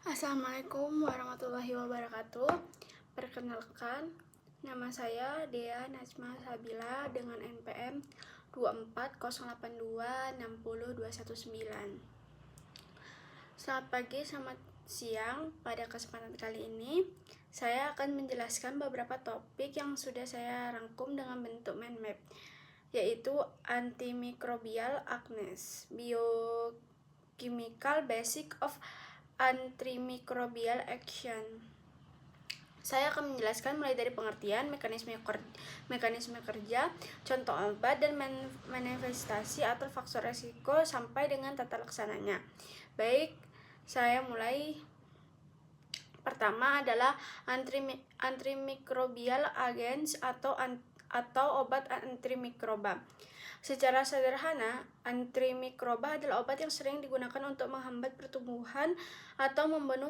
Assalamualaikum warahmatullahi wabarakatuh. Perkenalkan, nama saya Dea Najma Sabila dengan NPM 24082602219. Selamat pagi, selamat siang. Pada kesempatan kali ini, saya akan menjelaskan beberapa topik yang sudah saya rangkum dengan bentuk mind map, yaitu antimicrobial agents, biochemical basic of antimicrobial action. Saya akan menjelaskan mulai dari pengertian, mekanisme kerja, contoh obat, dan manifestasi atau faktor resiko sampai dengan tata laksananya. Baik, saya mulai. Pertama adalah antimicrobial agents atau obat antimikroba. Secara sederhana, antimikroba adalah obat yang sering digunakan untuk menghambat pertumbuhan atau membunuh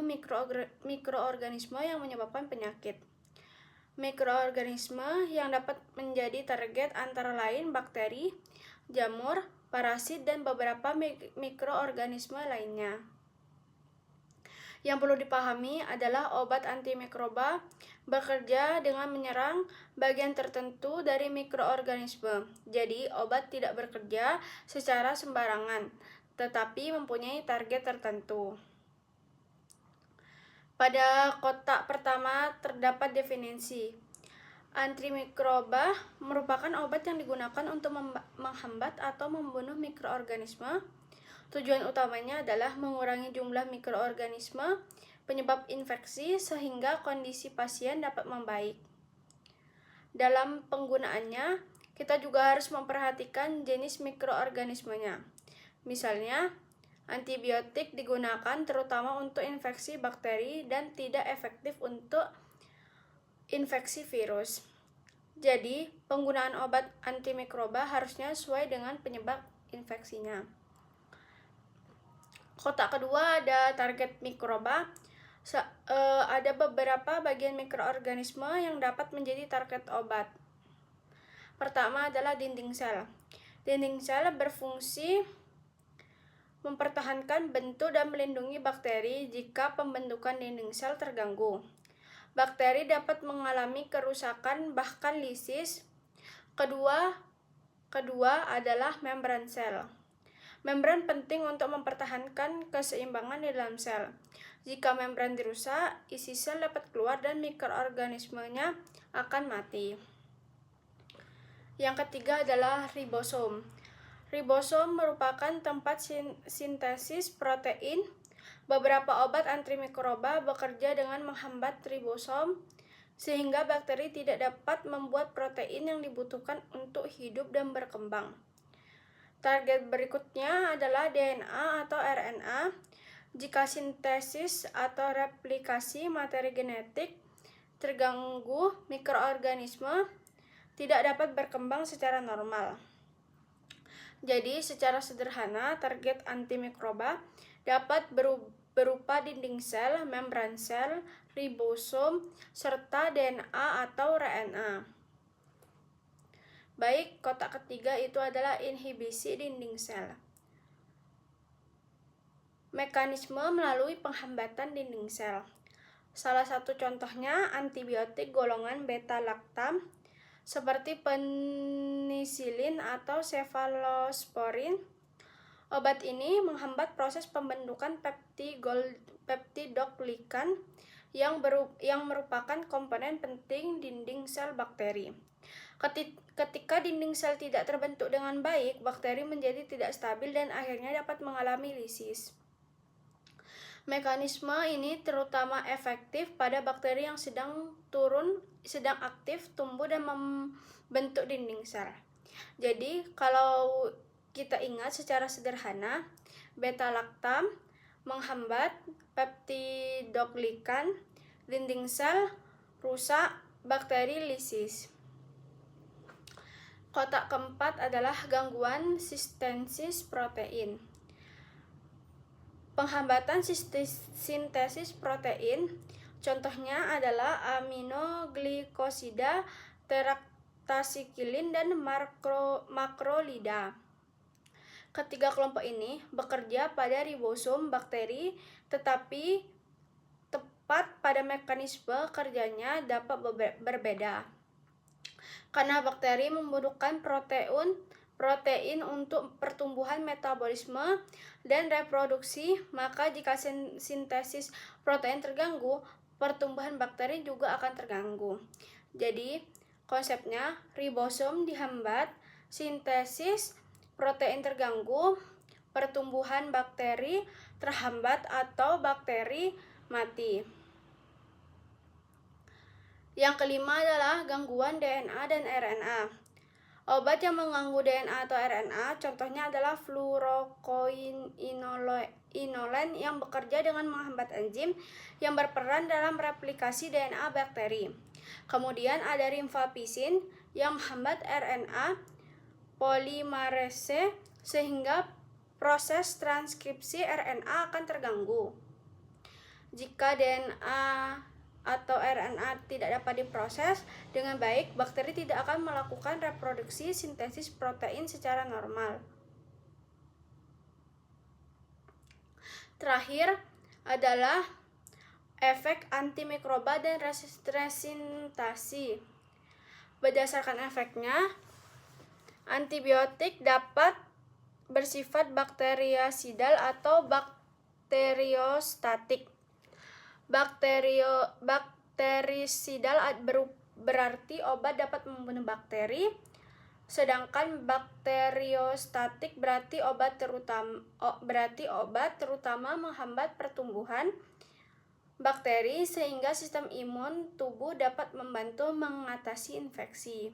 mikroorganisme yang menyebabkan penyakit. Mikroorganisme yang dapat menjadi target antara lain bakteri, jamur, parasit, dan beberapa mikroorganisme lainnya. Yang perlu dipahami adalah obat antimikroba bekerja dengan menyerang bagian tertentu dari mikroorganisme. Jadi, obat tidak bekerja secara sembarangan, tetapi mempunyai target tertentu. Pada kotak pertama terdapat definisi. Antimikroba merupakan obat yang digunakan untuk menghambat atau membunuh mikroorganisme. Tujuan utamanya adalah mengurangi jumlah mikroorganisme penyebab infeksi sehingga kondisi pasien dapat membaik. Dalam penggunaannya, kita juga harus memperhatikan jenis mikroorganismenya. Misalnya, antibiotik digunakan terutama untuk infeksi bakteri dan tidak efektif untuk infeksi virus. Jadi, penggunaan obat antimikroba harusnya sesuai dengan penyebab infeksinya. Kotak kedua ada target mikroba. Ada beberapa bagian mikroorganisme yang dapat menjadi target obat. Pertama adalah dinding sel. Dinding sel berfungsi mempertahankan bentuk dan melindungi bakteri jika pembentukan dinding sel terganggu. Bakteri dapat mengalami kerusakan bahkan lisis. Kedua adalah membran sel. Membran penting untuk mempertahankan keseimbangan di dalam sel. Jika membran dirusak, isi sel dapat keluar dan mikroorganismenya akan mati. Yang ketiga adalah ribosom. Ribosom merupakan tempat sintesis protein. Beberapa obat antimikroba bekerja dengan menghambat ribosom sehingga bakteri tidak dapat membuat protein yang dibutuhkan untuk hidup dan berkembang. Target berikutnya adalah DNA atau RNA. Jika sintesis atau replikasi materi genetik terganggu, mikroorganisme tidak dapat berkembang secara normal. Jadi, secara sederhana, target antimikroba dapat berupa dinding sel, membran sel, ribosom, serta DNA atau RNA. Baik, kotak ketiga itu adalah inhibisi dinding sel. Mekanisme melalui penghambatan dinding sel. Salah satu contohnya antibiotik golongan beta-lactam seperti penisilin atau cefalosporin. Obat ini menghambat proses pembentukan peptidoglikan yang merupakan komponen penting dinding sel bakteri. Ketika dinding sel tidak terbentuk dengan baik, bakteri menjadi tidak stabil dan akhirnya dapat mengalami lisis. Mekanisme ini terutama efektif pada bakteri yang sedang aktif tumbuh dan membentuk dinding sel. Jadi, kalau kita ingat secara sederhana, beta-lactam menghambat peptidoglikan, dinding sel rusak, bakteri lisis. Kotak keempat adalah gangguan sintesis protein. Penghambatan sintesis protein contohnya adalah aminoglikosida, teraktasikilin, dan makrolida. Ketiga kelompok ini bekerja pada ribosom bakteri, tetapi tepat pada mekanisme kerjanya dapat berbeda. Karena bakteri membutuhkan protein untuk pertumbuhan, metabolisme, dan reproduksi, maka jika sintesis protein terganggu, pertumbuhan bakteri juga akan terganggu. Jadi, konsepnya ribosom dihambat, sintesis protein terganggu, pertumbuhan bakteri terhambat atau bakteri mati. Yang kelima adalah gangguan DNA dan RNA. Obat yang mengganggu DNA atau RNA contohnya adalah fluorokoinolen yang bekerja dengan menghambat enzim yang berperan dalam replikasi DNA bakteri. Kemudian ada rifampicin yang menghambat RNA polimerase sehingga proses transkripsi RNA akan terganggu. Jika DNA atau RNA tidak dapat diproses dengan baik, bakteri tidak akan melakukan reproduksi sintesis protein secara normal. Terakhir adalah efek antimikroba dan resistasi. Berdasarkan efeknya, antibiotik dapat bersifat bakterisidal atau bakteriostatik. Bakterisidal berarti obat dapat membunuh bakteri, sedangkan bakteriostatik berarti obat terutama menghambat pertumbuhan bakteri sehingga sistem imun tubuh dapat membantu mengatasi infeksi.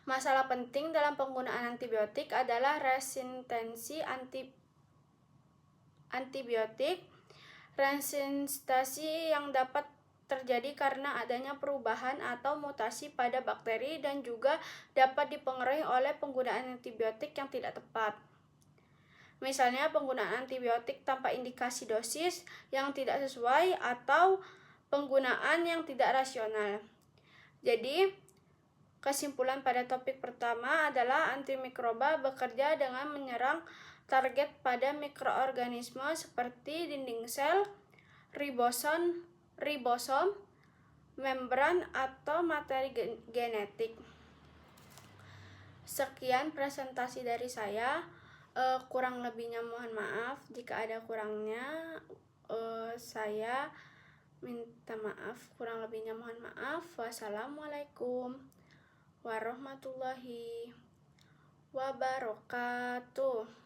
Masalah penting dalam penggunaan antibiotik adalah resistensi antibiotik. Resistensi yang dapat terjadi karena adanya perubahan atau mutasi pada bakteri dan juga dapat dipengaruhi oleh penggunaan antibiotik yang tidak tepat. Misalnya penggunaan antibiotik tanpa indikasi dosis yang tidak sesuai atau penggunaan yang tidak rasional. Jadi, kesimpulan pada topik pertama adalah antimikroba bekerja dengan menyerang target pada mikroorganisme seperti dinding sel, ribosom, membran, atau materi genetik. Sekian presentasi dari saya. Kurang lebihnya mohon maaf. Jika ada kurangnya, saya minta maaf. Kurang lebihnya mohon maaf. Wassalamualaikum warahmatullahi wabarakatuh.